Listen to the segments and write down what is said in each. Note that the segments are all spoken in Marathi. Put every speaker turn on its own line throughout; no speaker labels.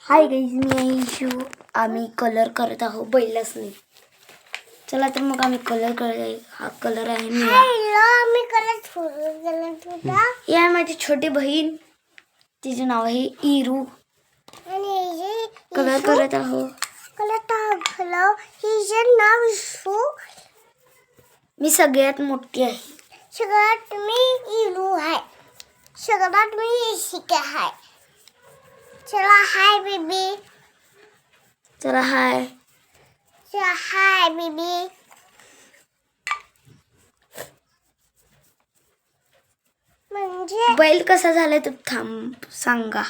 हाय गाईज, मी आहे इशू. आम्ही कलर करत आहोत बैलासनी. चला तर मग आम्ही कलर करत. हा कलर आहे निळा.
मी कलर
ही आहे माझी छोटी बहीण, तिचे नाव आहे इरू.
आणि
कलर करत आहोत.
कलर हिचे नाव इशू.
मी सगळ्यात मोठी आहे.
सगळ्यात मी इरू आहे. सगळ्यात मी इशिका आहे. चला हाय बेबी.
चला हाय.
चला हाय बेबी. म्हणजे
बैल कसा झालाय तर थांब सांगा.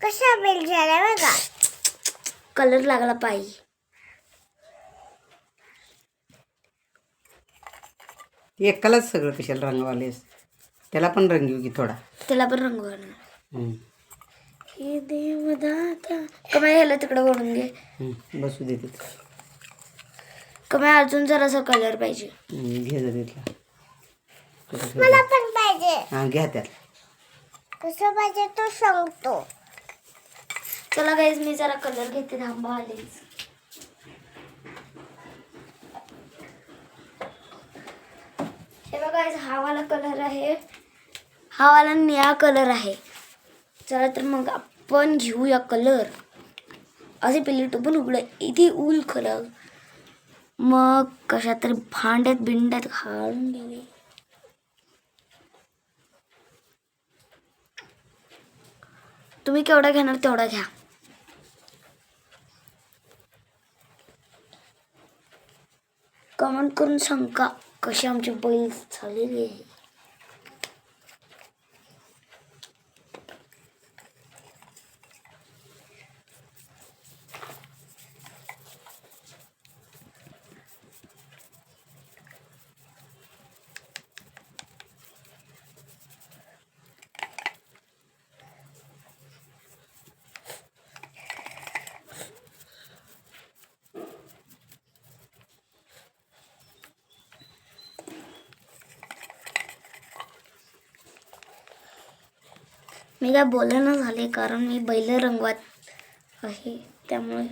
कसा बेल झाला बघा.
कलर लागला पाहिजे.
एकालाच सगळं कशाला रंगवालेस. त्याला पण रंग घेऊ की थोडा.
त्याला पण रंग भरणार. हे देवदाता कमाय ह्याला तिकडे ओढून घे.
बसू दे तिथं.
कमाय अजून जरासा कलर पाहिजे.
घे जा तिथला.
मला पण पाहिजे.
हां घ्या त्याला.
कसं पाहिजे तो सांगतो.
चला गाईज, मी जरा कलर घेते. थांबा आलेच. हे बघा गाईज, हा वाला कलर आहे. हा वाला निळा कलर आहे. चला तर मग आपण घेऊया कलर. असे प्लेट पण उघडे इथे ऊल खरं. मग कशा तरी भांड्यात बिंड्यात घालून घेऊया. तुम्ही केवढा घेणार तेवढा घ्या. कमेंट करून सांगा कशी आमची बैल झालेली आहे. मी काय बोलणं झाले कारण मी बैल रंगवात आहे, त्यामुळे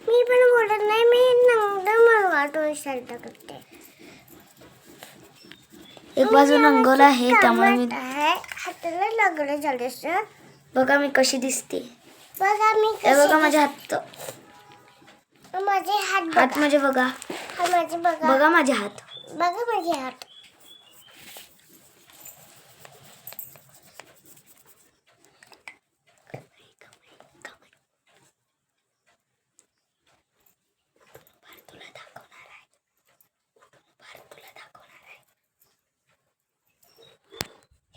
मी पण बोलत नाही. मी नंतर मरवाटो शर्ट करते.
एक बाजू रंगवला आहे त्यामुळे मी
हाताला लागलं झालं सर.
बघा मी कशी दिसते.
बघा मी
हे बघा माझे हात.
माझे हात
हात म्हणजे बघा.
हा माझे बघा.
बघा माझे हात.
बघा माझे हात.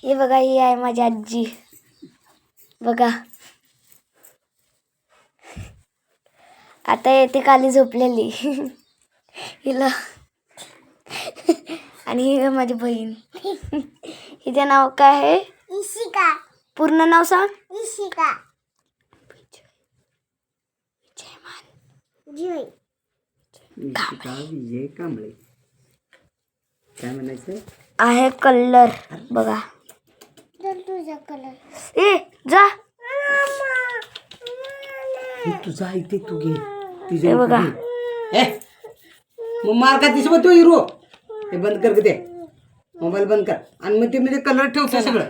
हे बघा, ही आहे माझी आजी. बघा आता येते खाली झोपलेली. हिला आणि ही आहे माझी बहीण. हिचं नाव काय आहे?
इशिका.
पूर्ण नाव सांग.
इशिका. जुई.
विजय कांबळे. काय म्हणायचं
आहे कलर बघा.
चल तुझा कलर.
ए जा.
तुझा ऐकते तू घे.
हे बघा.
मग मार का दिसत तू हिरो. हे बंद कर ते मोबाईल बंद कर आणि मग ते म्हणजे कलर ठेवतो सगळं.